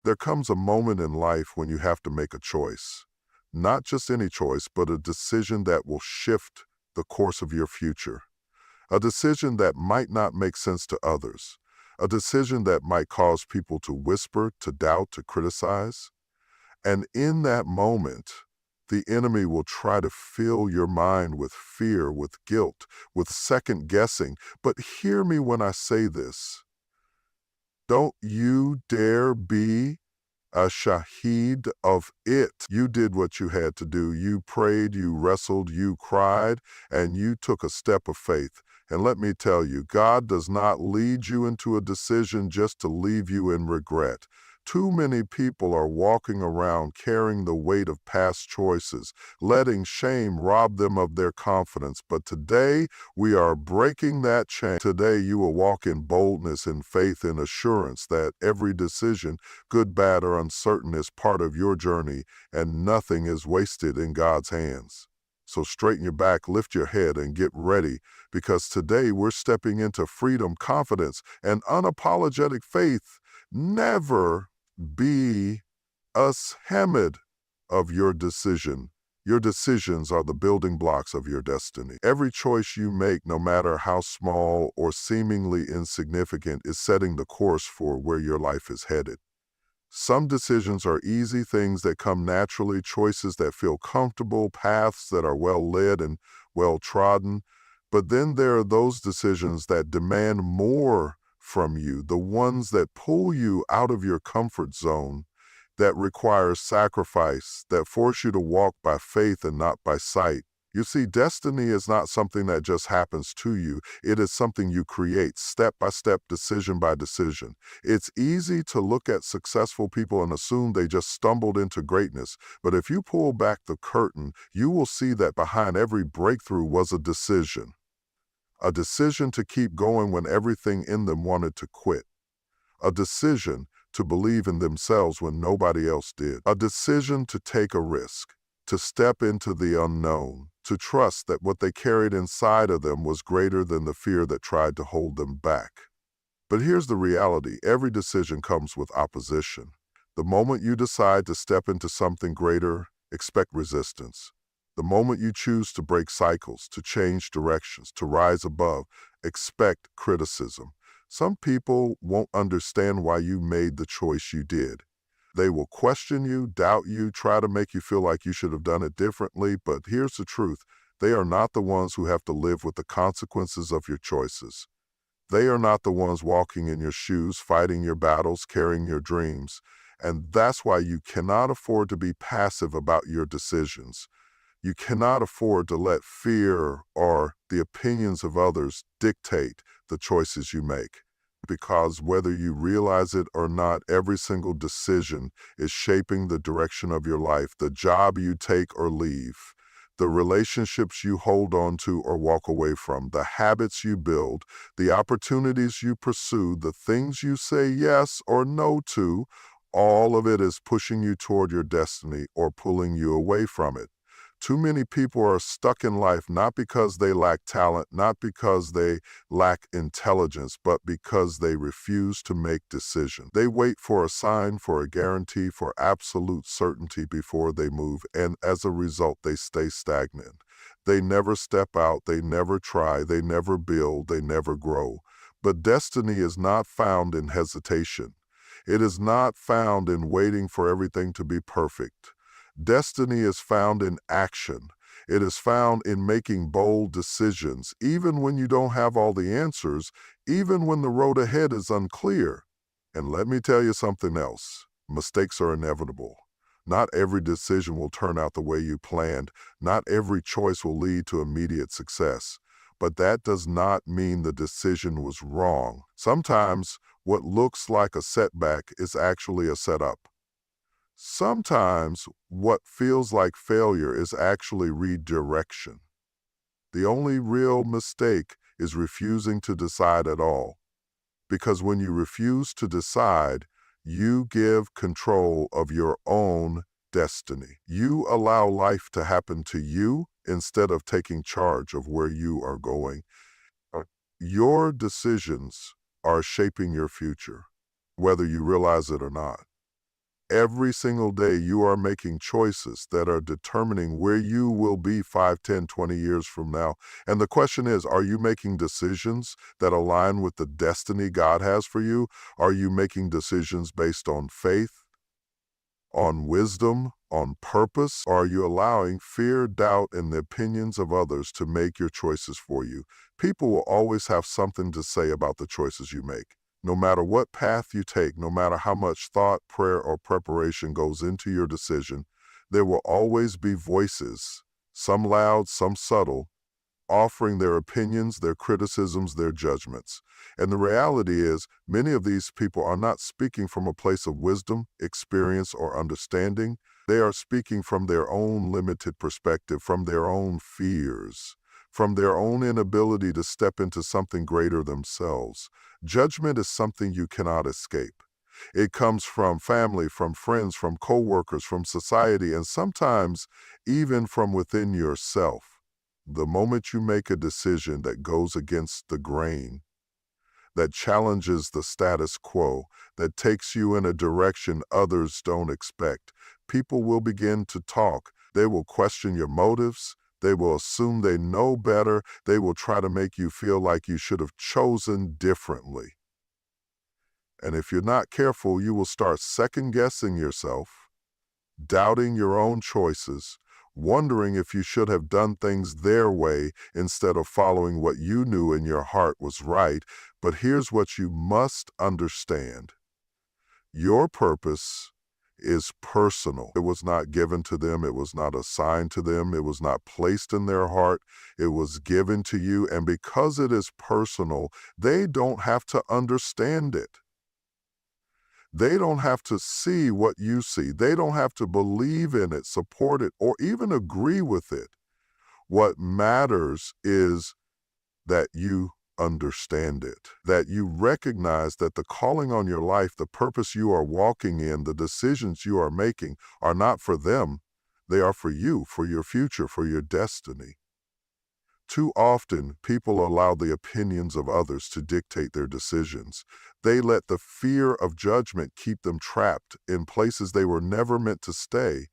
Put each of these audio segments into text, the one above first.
There comes a moment in life when you have to make a choice. Not just any choice, but a decision that will shift the course of your future. A decision that might not make sense to others. A decision that might cause people to whisper, to doubt, to criticize. And in that moment, the enemy will try to fill your mind with fear, with guilt, with second guessing. But hear me when I say this. Don't you dare be a shahid of it. You did what you had to do. You prayed, you wrestled, you cried, and you took a step of faith. And let me tell you, God does not lead you into a decision just to leave you in regret. Too many people are walking around carrying the weight of past choices, letting shame rob them of their confidence. But today, we are breaking that chain. Today, you will walk in boldness, in faith, in assurance that every decision, good, bad, or uncertain, is part of your journey, and nothing is wasted in God's hands. So straighten your back, lift your head, and get ready, because today we're stepping into freedom, confidence, and unapologetic faith. Never be a hamid of your decision. Your decisions are the building blocks of your destiny. Every choice you make, no matter how small or seemingly insignificant, is setting the course for where your life is headed. Some decisions are easy, things that come naturally, choices that feel comfortable, paths that are well led and well trodden. But then there are those decisions that demand more from you, the ones that pull you out of your comfort zone, that require sacrifice, that force you to walk by faith and not by sight. You see, destiny is not something that just happens to you. It is something you create, step by step, decision by decision. It's easy to look at successful people and assume they just stumbled into greatness. But if you pull back the curtain, you will see that behind every breakthrough was a decision. A decision to keep going when everything in them wanted to quit. A decision to believe in themselves when nobody else did. A decision to take a risk, to step into the unknown, to trust that what they carried inside of them was greater than the fear that tried to hold them back. But here's the reality. Every decision comes with opposition. The moment you decide to step into something greater, expect resistance. The moment you choose to break cycles, to change directions, to rise above, expect criticism. Some people won't understand why you made the choice you did. They will question you, doubt you, try to make you feel like you should have done it differently. But here's the truth. They are not the ones who have to live with the consequences of your choices. They are not the ones walking in your shoes, fighting your battles, carrying your dreams. And that's why you cannot afford to be passive about your decisions. You cannot afford to let fear or the opinions of others dictate the choices you make. Because whether you realize it or not, every single decision is shaping the direction of your life, the job you take or leave, the relationships you hold on to or walk away from, the habits you build, the opportunities you pursue, the things you say yes or no to. All of it is pushing you toward your destiny or pulling you away from it. Too many people are stuck in life not because they lack talent, not because they lack intelligence, but because they refuse to make decisions. They wait for a sign, for a guarantee, for absolute certainty before they move, and as a result, they stay stagnant. They never step out, they never try, they never build, they never grow. But destiny is not found in hesitation. It is not found in waiting for everything to be perfect. Destiny is found in action. It is found in making bold decisions, even when you don't have all the answers, even when the road ahead is unclear. And let me tell you something else. Mistakes are inevitable. Not every decision will turn out the way you planned. Not every choice will lead to immediate success. But that does not mean the decision was wrong. Sometimes what looks like a setback is actually a setup. Sometimes what feels like failure is actually redirection. The only real mistake is refusing to decide at all. Because when you refuse to decide, you give control of your own destiny. You allow life to happen to you instead of taking charge of where you are going. Your decisions are shaping your future, whether you realize it or not. Every single day you are making choices that are determining where you will be 5, 10, 20 years from now. And the question is, are you making decisions that align with the destiny God has for you? Are you making decisions based on faith, on wisdom, on purpose? Or are you allowing fear, doubt, and the opinions of others to make your choices for you? People will always have something to say about the choices you make. No matter what path you take, no matter how much thought, prayer, or preparation goes into your decision, there will always be voices, some loud, some subtle, offering their opinions, their criticisms, their judgments. And the reality is, many of these people are not speaking from a place of wisdom, experience, or understanding. They are speaking from their own limited perspective, from their own fears, from their own inability to step into something greater themselves. Judgment is something you cannot escape. It comes from family, from friends, from coworkers, from society, and sometimes even from within yourself. The moment you make a decision that goes against the grain, that challenges the status quo, that takes you in a direction others don't expect, people will begin to talk. They will question your motives. They will assume they know better. They will try to make you feel like you should have chosen differently. And if you're not careful, you will start second-guessing yourself, doubting your own choices, wondering if you should have done things their way instead of following what you knew in your heart was right. But here's what you must understand. Your purpose is personal. It was not given to them. It was not assigned to them. It was not placed in their heart. It was given to you. And because it is personal, they don't have to understand it. They don't have to see what you see. They don't have to believe in it, support it, or even agree with it. What matters is that you understand it, that you recognize that the calling on your life, the purpose you are walking in, the decisions you are making are not for them. They are for you, for your future, for your destiny. Too often, people allow the opinions of others to dictate their decisions. They let the fear of judgment keep them trapped in places they were never meant to stay.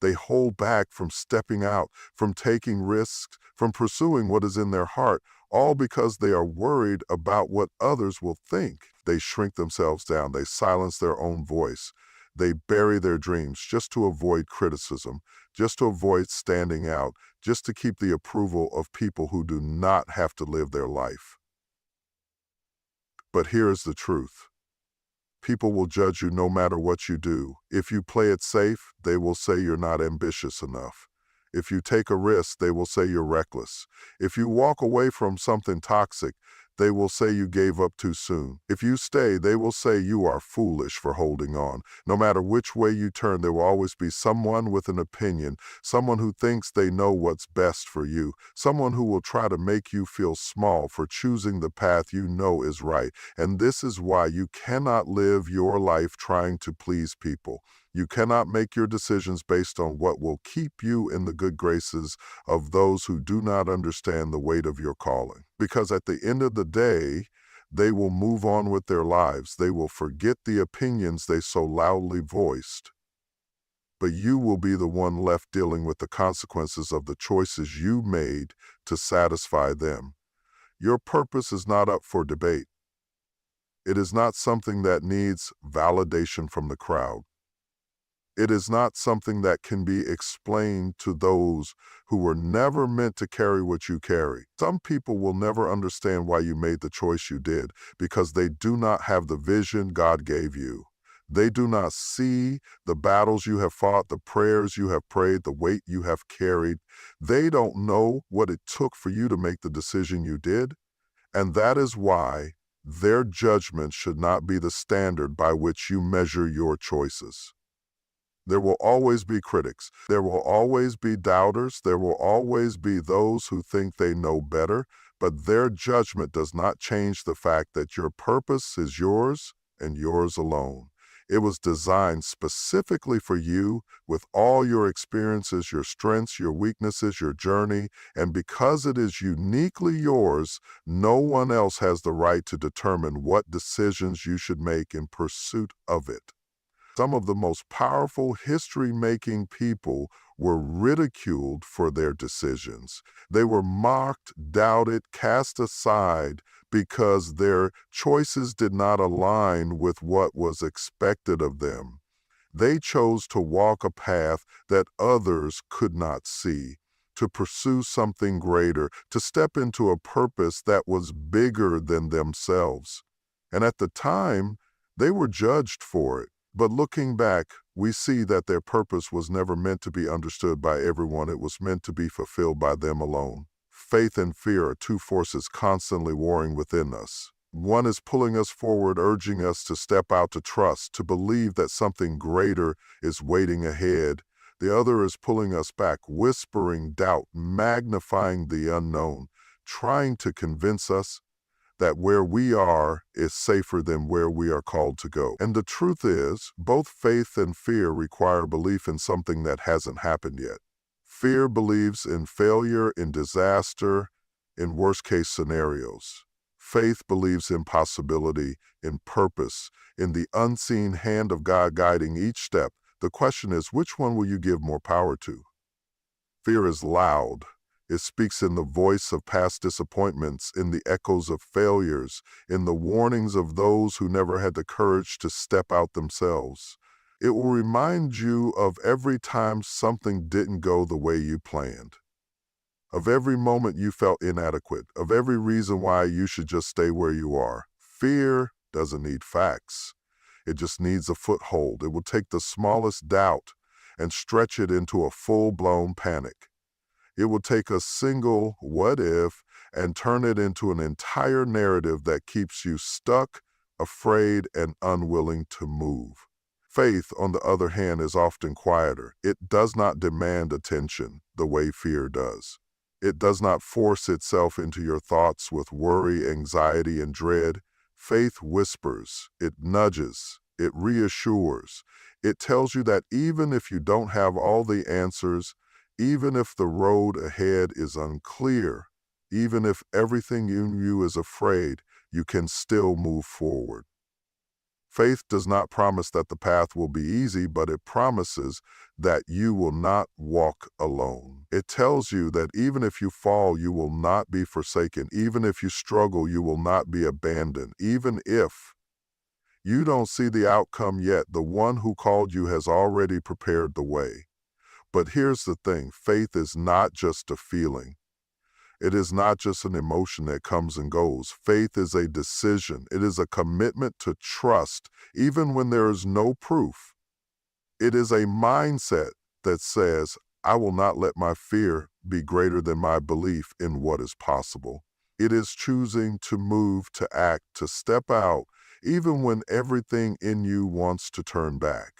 They hold back from stepping out, from taking risks, from pursuing what is in their heart, all because they are worried about what others will think. They shrink themselves down. They silence their own voice. They bury their dreams just to avoid criticism, just to avoid standing out, just to keep the approval of people who do not have to live their life. But here is the truth. People will judge you no matter what you do. If you play it safe, they will say you're not ambitious enough. If you take a risk, they will say you're reckless. If you walk away from something toxic, they will say you gave up too soon. If you stay, they will say you are foolish for holding on. No matter which way you turn, there will always be someone with an opinion, someone who thinks they know what's best for you, someone who will try to make you feel small for choosing the path you know is right. And this is why you cannot live your life trying to please people. You cannot make your decisions based on what will keep you in the good graces of those who do not understand the weight of your calling. Because at the end of the day, they will move on with their lives. They will forget the opinions they so loudly voiced. But you will be the one left dealing with the consequences of the choices you made to satisfy them. Your purpose is not up for debate. It is not something that needs validation from the crowd. It is not something that can be explained to those who were never meant to carry what you carry. Some people will never understand why you made the choice you did because they do not have the vision God gave you. They do not see the battles you have fought, the prayers you have prayed, the weight you have carried. They don't know what it took for you to make the decision you did. And that is why their judgment should not be the standard by which you measure your choices. There will always be critics. There will always be doubters. There will always be those who think they know better, but their judgment does not change the fact that your purpose is yours and yours alone. It was designed specifically for you with all your experiences, your strengths, your weaknesses, your journey, and because it is uniquely yours, no one else has the right to determine what decisions you should make in pursuit of it. Some of the most powerful history-making people were ridiculed for their decisions. They were mocked, doubted, cast aside because their choices did not align with what was expected of them. They chose to walk a path that others could not see, to pursue something greater, to step into a purpose that was bigger than themselves. And at the time, they were judged for it. But looking back, we see that their purpose was never meant to be understood by everyone. It was meant to be fulfilled by them alone. Faith and fear are two forces constantly warring within us. One is pulling us forward, urging us to step out, to trust, to believe that something greater is waiting ahead. The other is pulling us back, whispering doubt, magnifying the unknown, trying to convince us that where we are is safer than where we are called to go. And the truth is, both faith and fear require belief in something that hasn't happened yet. Fear believes in failure, in disaster, in worst-case scenarios. Faith believes in possibility, in purpose, in the unseen hand of God guiding each step. The question is, which one will you give more power to? Fear is loud. It speaks in the voice of past disappointments, in the echoes of failures, in the warnings of those who never had the courage to step out themselves. It will remind you of every time something didn't go the way you planned, of every moment you felt inadequate, of every reason why you should just stay where you are. Fear doesn't need facts. It just needs a foothold. It will take the smallest doubt and stretch it into a full-blown panic. It will take a single what if and turn it into an entire narrative that keeps you stuck, afraid, and unwilling to move. Faith, on the other hand, is often quieter. It does not demand attention the way fear does. It does not force itself into your thoughts with worry, anxiety, and dread. Faith whispers, it nudges, it reassures. It tells you that even if you don't have all the answers, even if the road ahead is unclear, even if everything in you is afraid, you can still move forward. Faith does not promise that the path will be easy, but it promises that you will not walk alone. It tells you that even if you fall, you will not be forsaken. Even if you struggle, you will not be abandoned. Even if you don't see the outcome yet, the one who called you has already prepared the way. But here's the thing, faith is not just a feeling. It is not just an emotion that comes and goes. Faith is a decision. It is a commitment to trust, even when there is no proof. It is a mindset that says, I will not let my fear be greater than my belief in what is possible. It is choosing to move, to act, to step out, even when everything in you wants to turn back.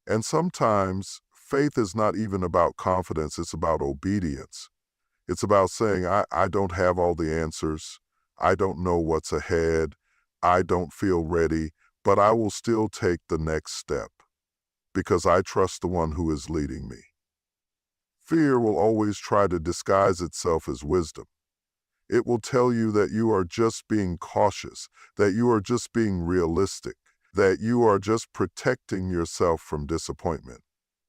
And sometimes, faith is not even about confidence, it's about obedience. It's about saying, I don't have all the answers. I don't know what's ahead. I don't feel ready, but I will still take the next step because I trust the one who is leading me. Fear will always try to disguise itself as wisdom. It will tell you that you are just being cautious, that you are just being realistic, that you are just protecting yourself from disappointment.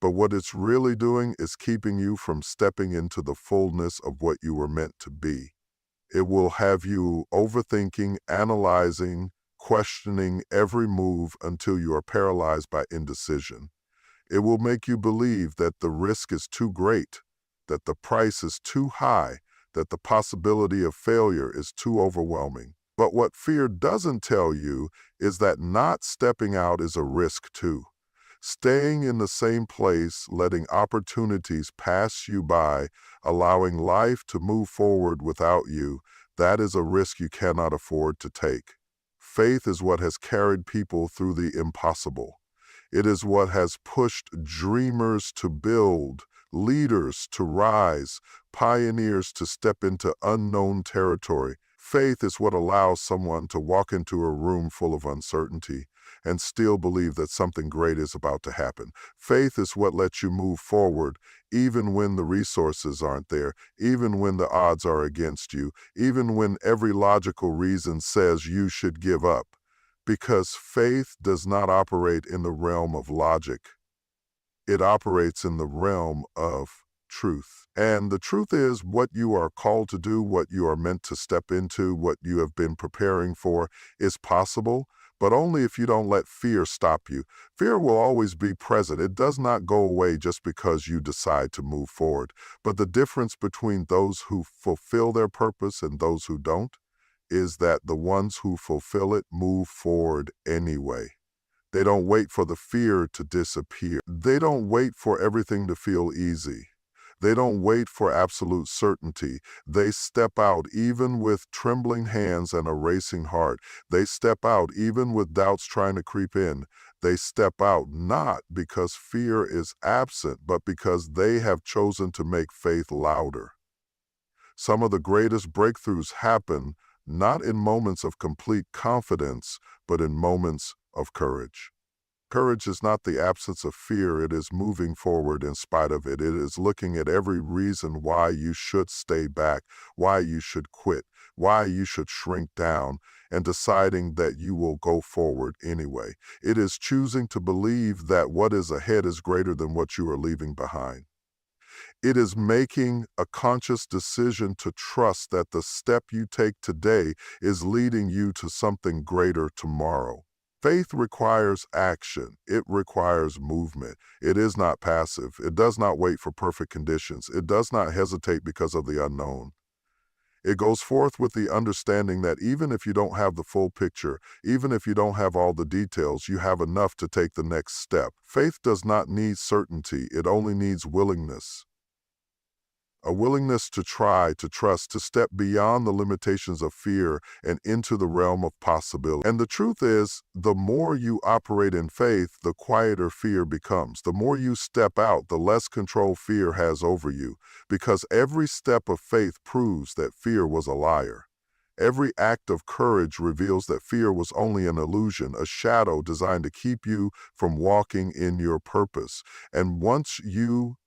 But what it's really doing is keeping you from stepping into the fullness of what you were meant to be. It will have you overthinking, analyzing, questioning every move until you are paralyzed by indecision. It will make you believe that the risk is too great, that the price is too high, that the possibility of failure is too overwhelming. But what fear doesn't tell you is that not stepping out is a risk too. Staying in the same place, letting opportunities pass you by, allowing life to move forward without you, that is a risk you cannot afford to take. Faith is what has carried people through the impossible. It is what has pushed dreamers to build, leaders to rise, pioneers to step into unknown territory. Faith is what allows someone to walk into a room full of uncertainty and still believe that something great is about to happen. Faith is what lets you move forward even when the resources aren't there, even when the odds are against you, even when every logical reason says you should give up. Because faith does not operate in the realm of logic. It operates in the realm of truth. And the truth is, what you are called to do, what you are meant to step into, what you have been preparing for is possible, but only if you don't let fear stop you. Fear will always be present. It does not go away just because you decide to move forward. But the difference between those who fulfill their purpose and those who don't is that the ones who fulfill it move forward anyway. They don't wait for the fear to disappear. They don't wait for everything to feel easy. They don't wait for absolute certainty. They step out even with trembling hands and a racing heart. They step out even with doubts trying to creep in. They step out not because fear is absent, but because they have chosen to make faith louder. Some of the greatest breakthroughs happen not in moments of complete confidence, but in moments of courage. Courage is not the absence of fear, it is moving forward in spite of it. It is looking at every reason why you should stay back, why you should quit, why you should shrink down, and deciding that you will go forward anyway. It is choosing to believe that what is ahead is greater than what you are leaving behind. It is making a conscious decision to trust that the step you take today is leading you to something greater tomorrow. Faith requires action. It requires movement. It is not passive. It does not wait for perfect conditions. It does not hesitate because of the unknown. It goes forth with the understanding that even if you don't have the full picture, even if you don't have all the details, you have enough to take the next step. Faith does not need certainty. It only needs willingness. A willingness to try, to trust, to step beyond the limitations of fear and into the realm of possibility. And the truth is, the more you operate in faith, the quieter fear becomes. The more you step out, the less control fear has over you, because every step of faith proves that fear was a liar. Every act of courage reveals that fear was only an illusion, a shadow designed to keep you from walking in your purpose. And once you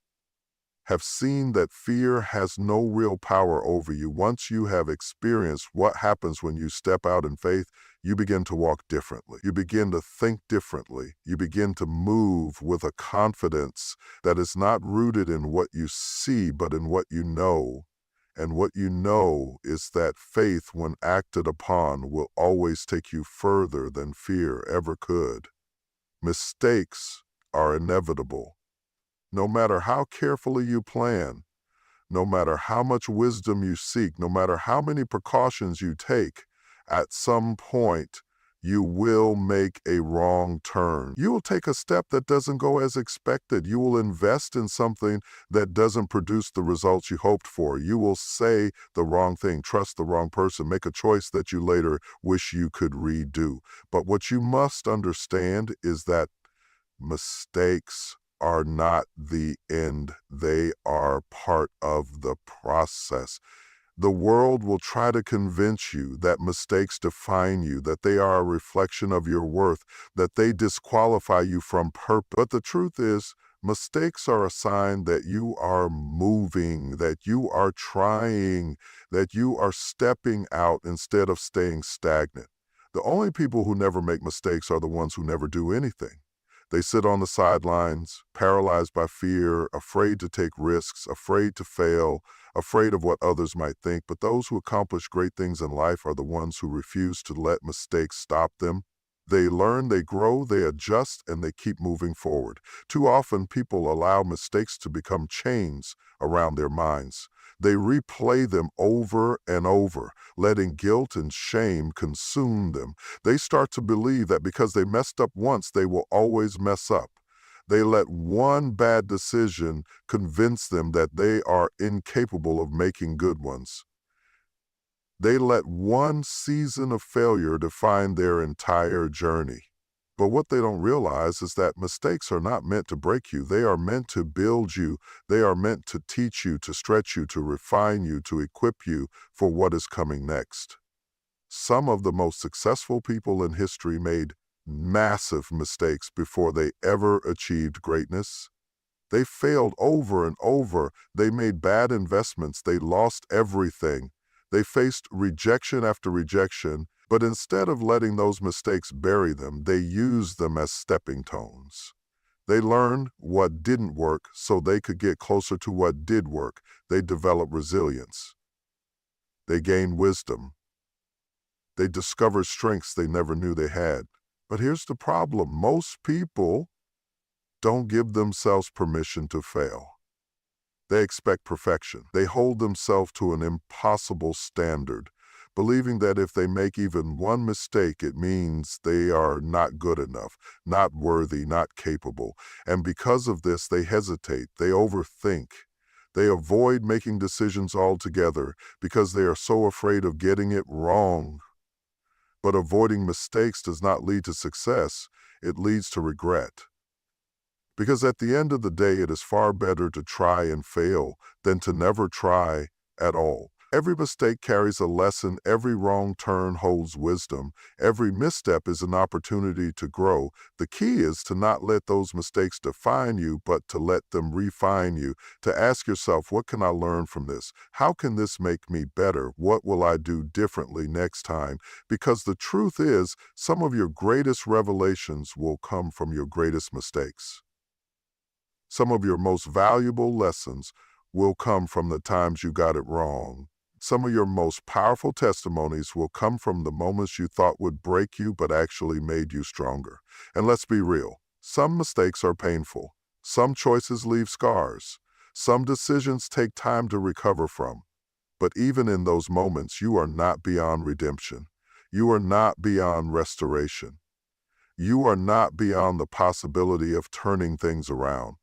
have seen that fear has no real power over you, once you have experienced what happens when you step out in faith, you begin to walk differently. You begin to think differently. You begin to move with a confidence that is not rooted in what you see, but in what you know. And what you know is that faith, when acted upon, will always take you further than fear ever could. Mistakes are inevitable. No matter how carefully you plan, no matter how much wisdom you seek, no matter how many precautions you take, at some point you will make a wrong turn. You will take a step that doesn't go as expected. You will invest in something that doesn't produce the results you hoped for. You will say the wrong thing, trust the wrong person, make a choice that you later wish you could redo. But what you must understand is that mistakes are not the end. They are part of the process. The world will try to convince you that mistakes define you, that they are a reflection of your worth, that they disqualify you from purpose. But the truth is, mistakes are a sign that you are moving, that you are trying, that you are stepping out instead of staying stagnant. The only people who never make mistakes are the ones who never do anything. They sit on the sidelines, paralyzed by fear, afraid to take risks, afraid to fail, afraid of what others might think. But those who accomplish great things in life are the ones who refuse to let mistakes stop them. They learn, they grow, they adjust, and they keep moving forward. Too often, people allow mistakes to become chains around their minds. They replay them over and over, letting guilt and shame consume them. They start to believe that because they messed up once, they will always mess up. They let one bad decision convince them that they are incapable of making good ones. They let one season of failure define their entire journey. But what they don't realize is that mistakes are not meant to break you. They are meant to build you. They are meant to teach you, to stretch you, to refine you, to equip you for what is coming next. Some of the most successful people in history made massive mistakes before they ever achieved greatness. They failed over and over. They made bad investments. They lost everything. They faced rejection after rejection, But instead of letting those mistakes bury them, they use them as stepping stones. They learned what didn't work so they could get closer to what did work. They developed resilience. They gained wisdom. They discovered strengths they never knew they had. But here's the problem. Most people don't give themselves permission to fail. They expect perfection. They hold themselves to an impossible standard, believing that if they make even one mistake, it means they are not good enough, not worthy, not capable. And because of this, they hesitate, they overthink. They avoid making decisions altogether because they are so afraid of getting it wrong. But avoiding mistakes does not lead to success, it leads to regret. Because at the end of the day, it is far better to try and fail than to never try at all. Every mistake carries a lesson, every wrong turn holds wisdom, every misstep is an opportunity to grow. The key is to not let those mistakes define you, but to let them refine you, to ask yourself, what can I learn from this? How can this make me better? What will I do differently next time? Because the truth is, some of your greatest revelations will come from your greatest mistakes. Some of your most valuable lessons will come from the times you got it wrong. Some of your most powerful testimonies will come from the moments you thought would break you but actually made you stronger. And let's be real, some mistakes are painful. Some choices leave scars. Some decisions take time to recover from. But even in those moments, you are not beyond redemption. You are not beyond restoration. You are not beyond the possibility of turning things around.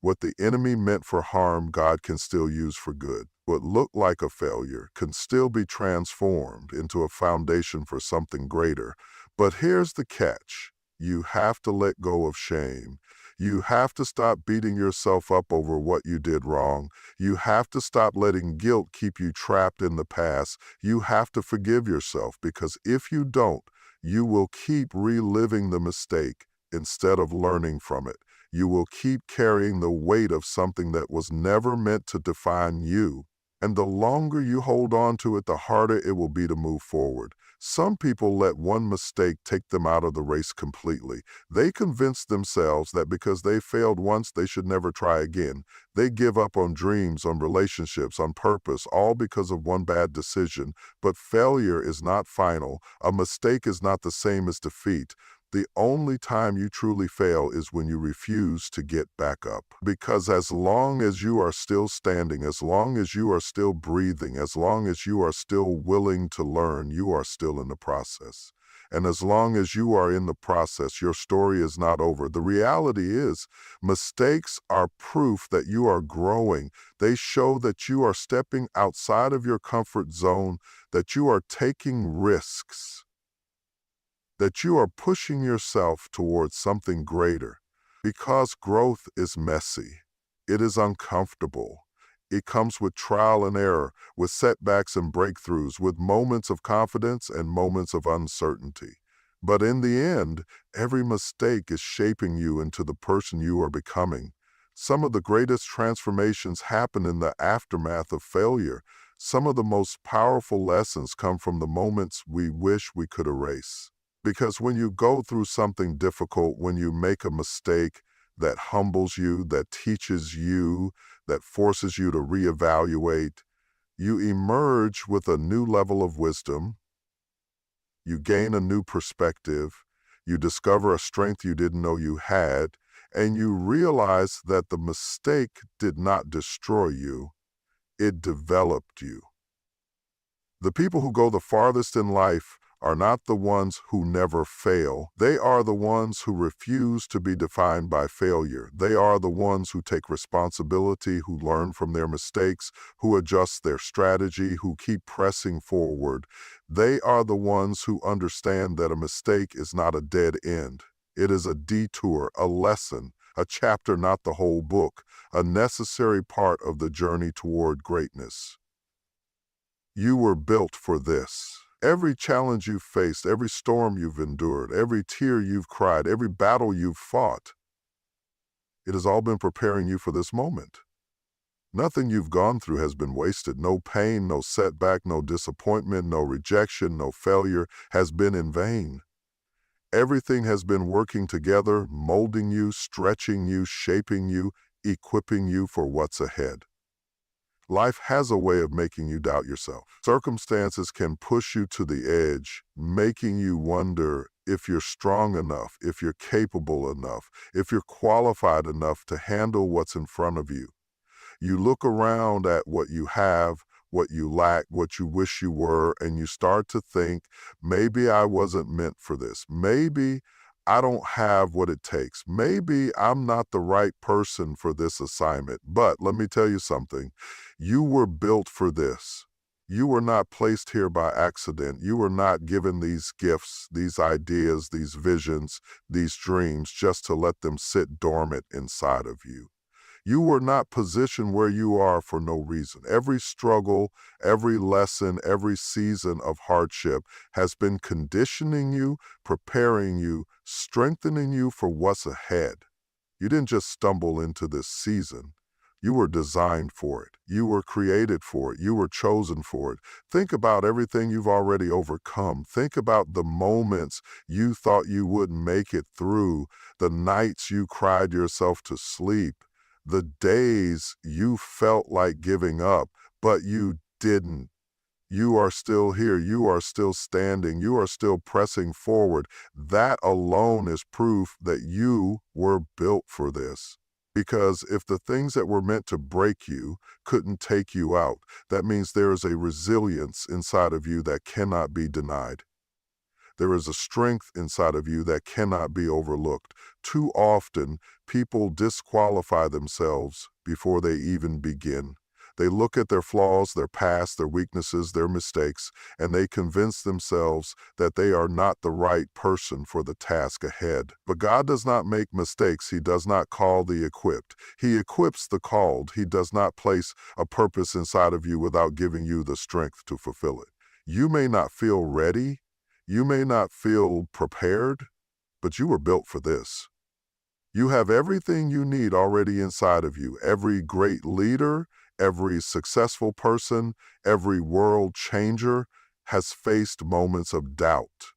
What the enemy meant for harm, God can still use for good. What looked like a failure can still be transformed into a foundation for something greater. But here's the catch. You have to let go of shame. You have to stop beating yourself up over what you did wrong. You have to stop letting guilt keep you trapped in the past. You have to forgive yourself, because if you don't, you will keep reliving the mistake instead of learning from it. You will keep carrying the weight of something that was never meant to define you. And the longer you hold on to it, the harder it will be to move forward. Some people let one mistake take them out of the race completely. They convince themselves that because they failed once, they should never try again. They give up on dreams, on relationships, on purpose, all because of one bad decision. But failure is not final. A mistake is not the same as defeat. The only time you truly fail is when you refuse to get back up. Because as long as you are still standing, as long as you are still breathing, as long as you are still willing to learn, you are still in the process. And as long as you are in the process, your story is not over. The reality is, mistakes are proof that you are growing. They show that you are stepping outside of your comfort zone, that you are taking risks, that you are pushing yourself towards something greater. Because growth is messy. It is uncomfortable. It comes with trial and error, with setbacks and breakthroughs, with moments of confidence and moments of uncertainty. But in the end, every mistake is shaping you into the person you are becoming. Some of the greatest transformations happen in the aftermath of failure. Some of the most powerful lessons come from the moments we wish we could erase. Because when you go through something difficult, when you make a mistake that humbles you, that teaches you, that forces you to reevaluate, you emerge with a new level of wisdom, you gain a new perspective, you discover a strength you didn't know you had, and you realize that the mistake did not destroy you, it developed you. The people who go the farthest in life are not the ones who never fail. They are the ones who refuse to be defined by failure. They are the ones who take responsibility, who learn from their mistakes, who adjust their strategy, who keep pressing forward. They are the ones who understand that a mistake is not a dead end. It is a detour, a lesson, a chapter, not the whole book, a necessary part of the journey toward greatness. You were built for this. Every challenge you've faced, every storm you've endured, every tear you've cried, every battle you've fought, it has all been preparing you for this moment. Nothing you've gone through has been wasted. No pain, no setback, no disappointment, no rejection, no failure has been in vain. Everything has been working together, molding you, stretching you, shaping you, equipping you for what's ahead. Life has a way of making you doubt yourself. Circumstances can push you to the edge, making you wonder if you're strong enough, if you're capable enough, if you're qualified enough to handle what's in front of you. You look around at what you have, what you lack, what you wish you were, and you start to think, maybe I wasn't meant for this. Maybe I don't have what it takes. Maybe I'm not the right person for this assignment. But let me tell you something. You were built for this. You were not placed here by accident. You were not given these gifts, these ideas, these visions, these dreams just to let them sit dormant inside of you. You were not positioned where you are for no reason. Every struggle, every lesson, every season of hardship has been conditioning you, preparing you, strengthening you for what's ahead. You didn't just stumble into this season. You were designed for it. You were created for it. You were chosen for it. Think about everything you've already overcome. Think about the moments you thought you wouldn't make it through, the nights you cried yourself to sleep, the days you felt like giving up, but you didn't. You are still here. You are still standing. You are still pressing forward. That alone is proof that you were built for this. Because if the things that were meant to break you couldn't take you out, that means there is a resilience inside of you that cannot be denied. There is a strength inside of you that cannot be overlooked. Too often, people disqualify themselves before they even begin. They look at their flaws, their past, their weaknesses, their mistakes, and they convince themselves that they are not the right person for the task ahead. But God does not make mistakes. He does not call the equipped. He equips the called. He does not place a purpose inside of you without giving you the strength to fulfill it. You may not feel ready. You may not feel prepared, but you were built for this. You have everything you need already inside of you. Every great leader, every successful person, every world changer has faced moments of doubt.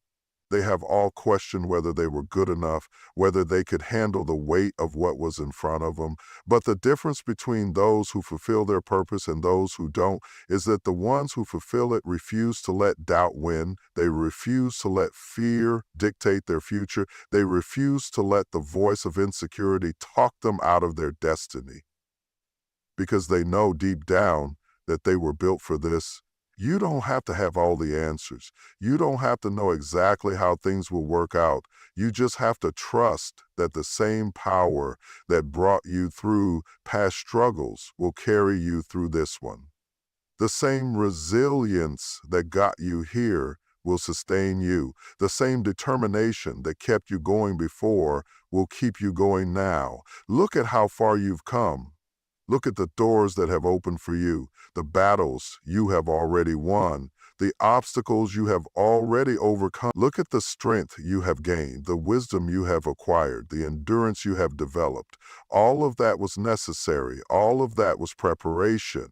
They have all questioned whether they were good enough, whether they could handle the weight of what was in front of them. But the difference between those who fulfill their purpose and those who don't is that the ones who fulfill it refuse to let doubt win. They refuse to let fear dictate their future. They refuse to let the voice of insecurity talk them out of their destiny. Because they know deep down that they were built for this. You don't have to have all the answers. You don't have to know exactly how things will work out. You just have to trust that the same power that brought you through past struggles will carry you through this one. The same resilience that got you here will sustain you. The same determination that kept you going before will keep you going now. Look at how far you've come. Look at the doors that have opened for you, the battles you have already won, the obstacles you have already overcome. Look at the strength you have gained, the wisdom you have acquired, the endurance you have developed. All of that was necessary. All of that was preparation,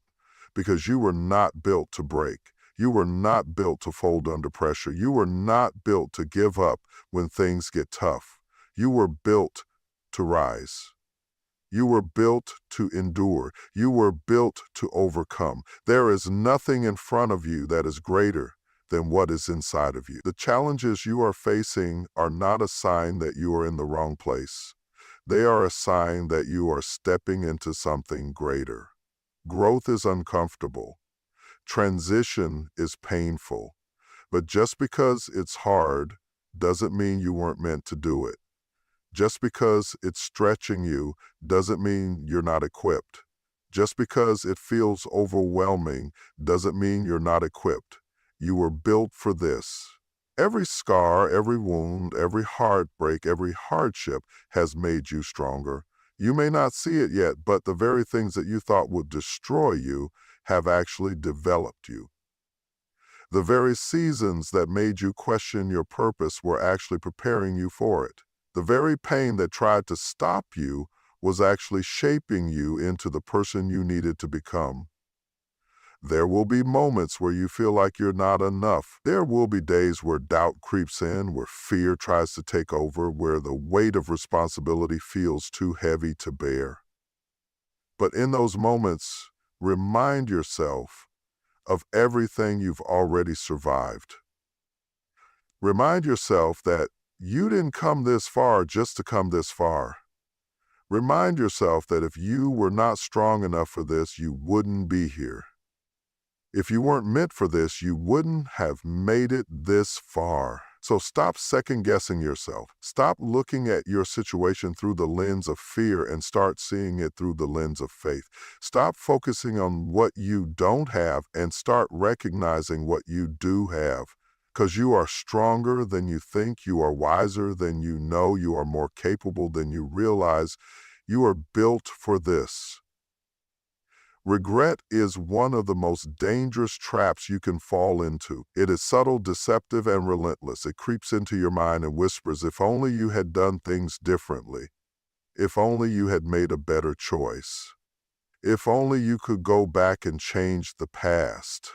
because you were not built to break. You were not built to fold under pressure. You were not built to give up when things get tough. You were built to rise. You were built to endure. You were built to overcome. There is nothing in front of you that is greater than what is inside of you. The challenges you are facing are not a sign that you are in the wrong place. They are a sign that you are stepping into something greater. Growth is uncomfortable. Transition is painful. But just because it's hard doesn't mean you weren't meant to do it. Just because it's stretching you doesn't mean you're not equipped. Just because it feels overwhelming doesn't mean you're not equipped. You were built for this. Every scar, every wound, every heartbreak, every hardship has made you stronger. You may not see it yet, but the very things that you thought would destroy you have actually developed you. The very seasons that made you question your purpose were actually preparing you for it. The very pain that tried to stop you was actually shaping you into the person you needed to become. There will be moments where you feel like you're not enough. There will be days where doubt creeps in, where fear tries to take over, where the weight of responsibility feels too heavy to bear. But in those moments, remind yourself of everything you've already survived. Remind yourself that you didn't come this far just to come this far. Remind yourself that if you were not strong enough for this, you wouldn't be here. If you weren't meant for this, you wouldn't have made it this far. So stop second-guessing yourself. Stop looking at your situation through the lens of fear and start seeing it through the lens of faith. Stop focusing on what you don't have and start recognizing what you do have. Because you are stronger than you think, you are wiser than you know, you are more capable than you realize. You are built for this. Regret is one of the most dangerous traps you can fall into. It is subtle, deceptive, and relentless. It creeps into your mind and whispers, if only you had done things differently. If only you had made a better choice. If only you could go back and change the past.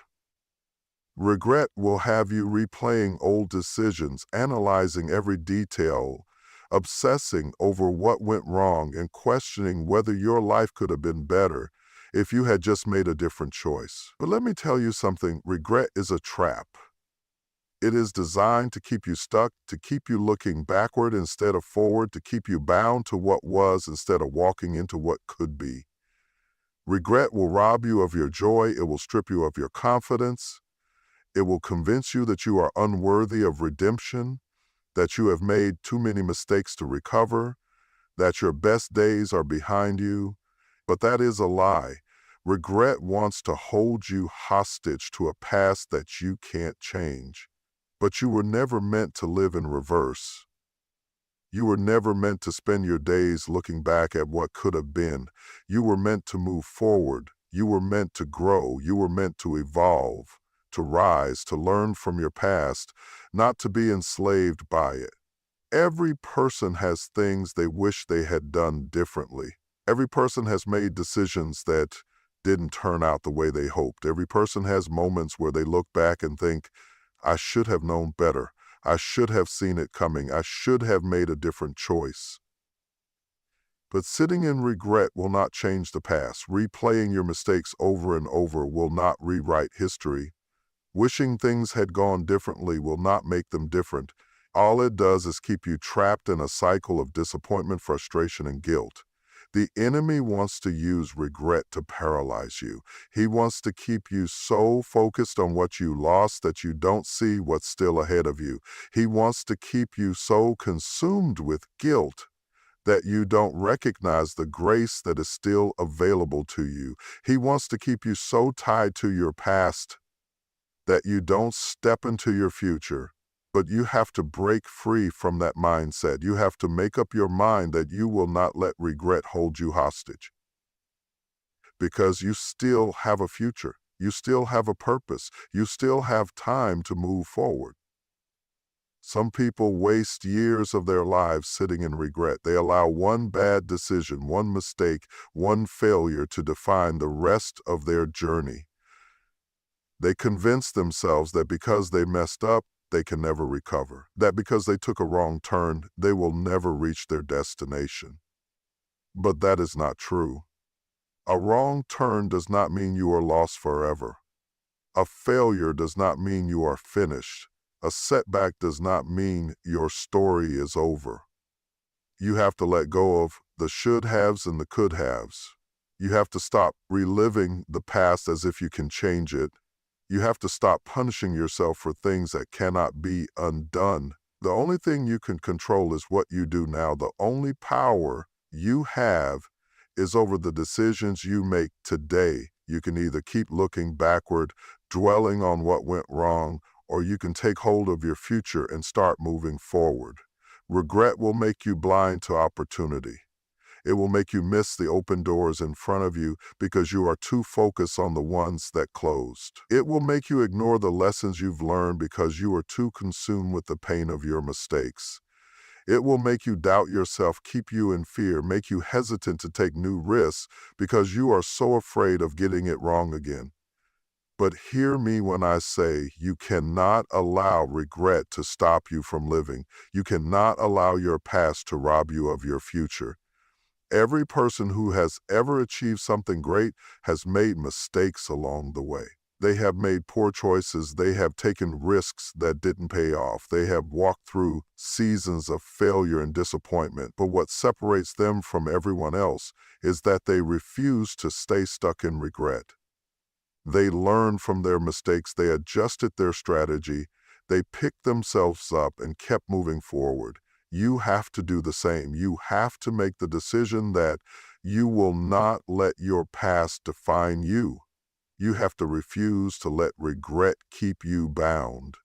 Regret will have you replaying old decisions, analyzing every detail, obsessing over what went wrong, and questioning whether your life could have been better if you had just made a different choice. But let me tell you something, regret is a trap. It is designed to keep you stuck, to keep you looking backward instead of forward, to keep you bound to what was instead of walking into what could be. Regret will rob you of your joy, it will strip you of your confidence, it will convince you that you are unworthy of redemption, that you have made too many mistakes to recover, that your best days are behind you. But that is a lie. Regret wants to hold you hostage to a past that you can't change. But you were never meant to live in reverse. You were never meant to spend your days looking back at what could have been. You were meant to move forward. You were meant to grow. You were meant to evolve, to rise, to learn from your past, not to be enslaved by it. Every person has things they wish they had done differently. Every person has made decisions that didn't turn out the way they hoped. Every person has moments where they look back and think, I should have known better. I should have seen it coming. I should have made a different choice. But sitting in regret will not change the past. Replaying your mistakes over and over will not rewrite history. Wishing things had gone differently will not make them different. All it does is keep you trapped in a cycle of disappointment, frustration, and guilt. The enemy wants to use regret to paralyze you. He wants to keep you so focused on what you lost that you don't see what's still ahead of you. He wants to keep you so consumed with guilt that you don't recognize the grace that is still available to you. He wants to keep you so tied to your past that you don't step into your future. But you have to break free from that mindset. You have to make up your mind that you will not let regret hold you hostage. Because you still have a future. You still have a purpose. You still have time to move forward. Some people waste years of their lives sitting in regret. They allow one bad decision, one mistake, one failure to define the rest of their journey. They convince themselves that because they messed up, they can never recover. That because they took a wrong turn, they will never reach their destination. But that is not true. A wrong turn does not mean you are lost forever. A failure does not mean you are finished. A setback does not mean your story is over. You have to let go of the should-haves and the could-haves. You have to stop reliving the past as if you can change it. You have to stop punishing yourself for things that cannot be undone. The only thing you can control is what you do now. The only power you have is over the decisions you make today. You can either keep looking backward, dwelling on what went wrong, or you can take hold of your future and start moving forward. Regret will make you blind to opportunity. It will make you miss the open doors in front of you because you are too focused on the ones that closed. It will make you ignore the lessons you've learned because you are too consumed with the pain of your mistakes. It will make you doubt yourself, keep you in fear, make you hesitant to take new risks because you are so afraid of getting it wrong again. But hear me when I say you cannot allow regret to stop you from living. You cannot allow your past to rob you of your future. Every person who has ever achieved something great has made mistakes along the way. They have made poor choices. They have taken risks that didn't pay off. They have walked through seasons of failure and disappointment. But what separates them from everyone else is that they refuse to stay stuck in regret. They learned from their mistakes. They adjusted their strategy. They picked themselves up and kept moving forward. You have to do the same. You have to make the decision that you will not let your past define you. You have to refuse to let regret keep you bound.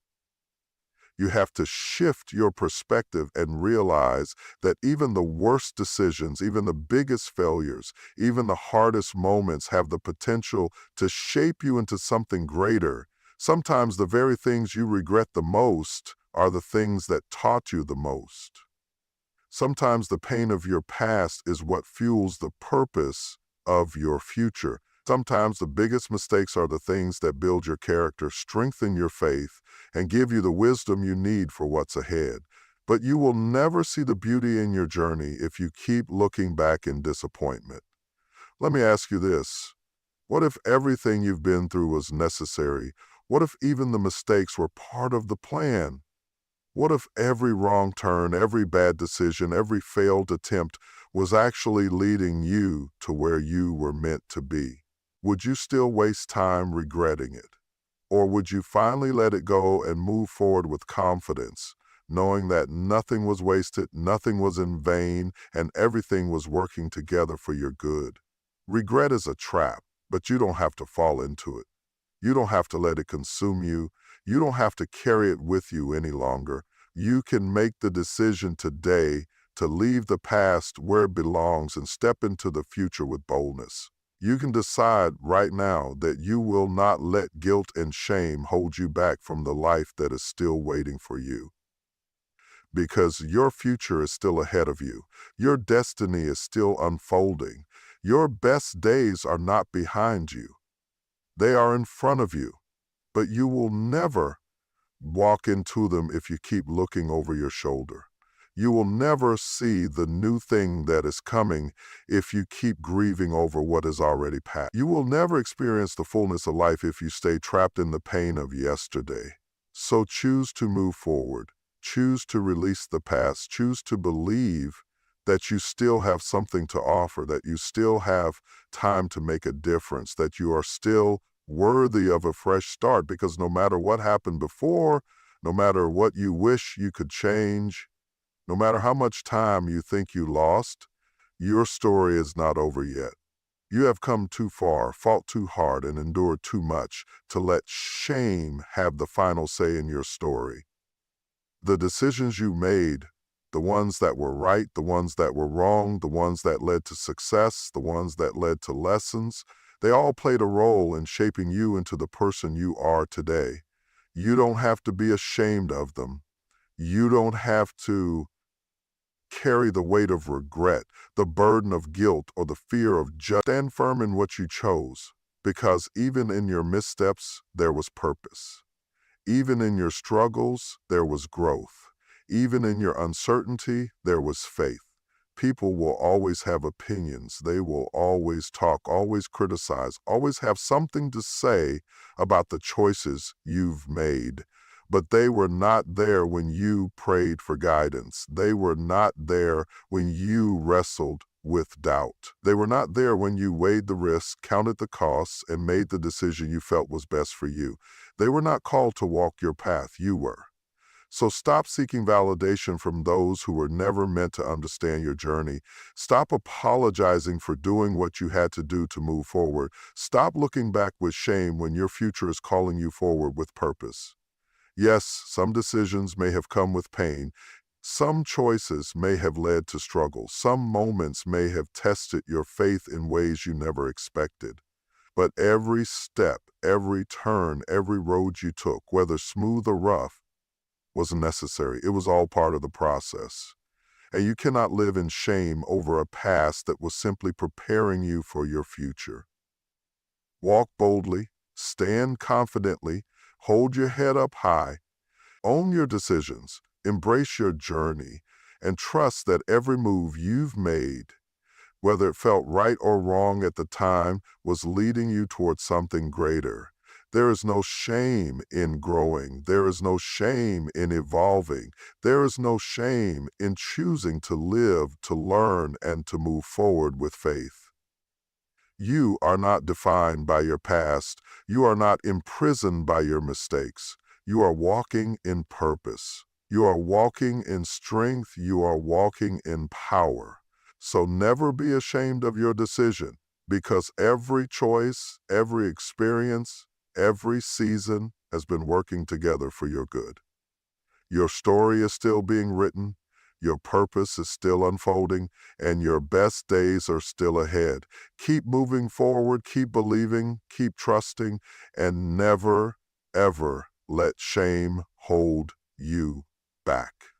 You have to shift your perspective and realize that even the worst decisions, even the biggest failures, even the hardest moments have the potential to shape you into something greater. Sometimes the very things you regret the most are the things that taught you the most. Sometimes the pain of your past is what fuels the purpose of your future. Sometimes the biggest mistakes are the things that build your character, strengthen your faith, and give you the wisdom you need for what's ahead. But you will never see the beauty in your journey if you keep looking back in disappointment. Let me ask you this. What if everything you've been through was necessary? What if even the mistakes were part of the plan? What if every wrong turn, every bad decision, every failed attempt was actually leading you to where you were meant to be? Would you still waste time regretting it? Or would you finally let it go and move forward with confidence, knowing that nothing was wasted, nothing was in vain, and everything was working together for your good? Regret is a trap, but you don't have to fall into it. You don't have to let it consume you. You don't have to carry it with you any longer. You can make the decision today to leave the past where it belongs and step into the future with boldness. You can decide right now that you will not let guilt and shame hold you back from the life that is still waiting for you. Because your future is still ahead of you. Your destiny is still unfolding. Your best days are not behind you. They are in front of you. But you will never walk into them if you keep looking over your shoulder. You will never see the new thing that is coming if you keep grieving over what is already past. You will never experience the fullness of life if you stay trapped in the pain of yesterday. So choose to move forward. Choose to release the past. Choose to believe that you still have something to offer, that you still have time to make a difference, that you are still worthy of a fresh start, because no matter what happened before, no matter what you wish you could change, no matter how much time you think you lost, your story is not over yet. You have come too far, fought too hard, and endured too much to let shame have the final say in your story. The decisions you made, the ones that were right, the ones that were wrong, the ones that led to success, the ones that led to lessons, they all played a role in shaping you into the person you are today. You don't have to be ashamed of them. You don't have to carry the weight of regret, the burden of guilt, or the fear of judgment. Stand firm in what you chose, because even in your missteps, there was purpose. Even in your struggles, there was growth. Even in your uncertainty, there was faith. People will always have opinions. They will always talk, always criticize, always have something to say about the choices you've made. But they were not there when you prayed for guidance. They were not there when you wrestled with doubt. They were not there when you weighed the risks, counted the costs, and made the decision you felt was best for you. They were not called to walk your path. You were. So stop seeking validation from those who were never meant to understand your journey. Stop apologizing for doing what you had to do to move forward. Stop looking back with shame when your future is calling you forward with purpose. Yes, some decisions may have come with pain. Some choices may have led to struggle. Some moments may have tested your faith in ways you never expected. But every step, every turn, every road you took, whether smooth or rough, was necessary. It was all part of the process. And you cannot live in shame over a past that was simply preparing you for your future. Walk boldly, stand confidently, hold your head up high, own your decisions, embrace your journey, and trust that every move you've made, whether it felt right or wrong at the time, was leading you towards something greater. There is no shame in growing. There is no shame in evolving. There is no shame in choosing to live, to learn, and to move forward with faith. You are not defined by your past. You are not imprisoned by your mistakes. You are walking in purpose. You are walking in strength. You are walking in power. So never be ashamed of your decision, because every choice, every experience, every season has been working together for your good. Your story is still being written, your purpose is still unfolding, and your best days are still ahead. Keep moving forward, keep believing, keep trusting, and never, ever let shame hold you back.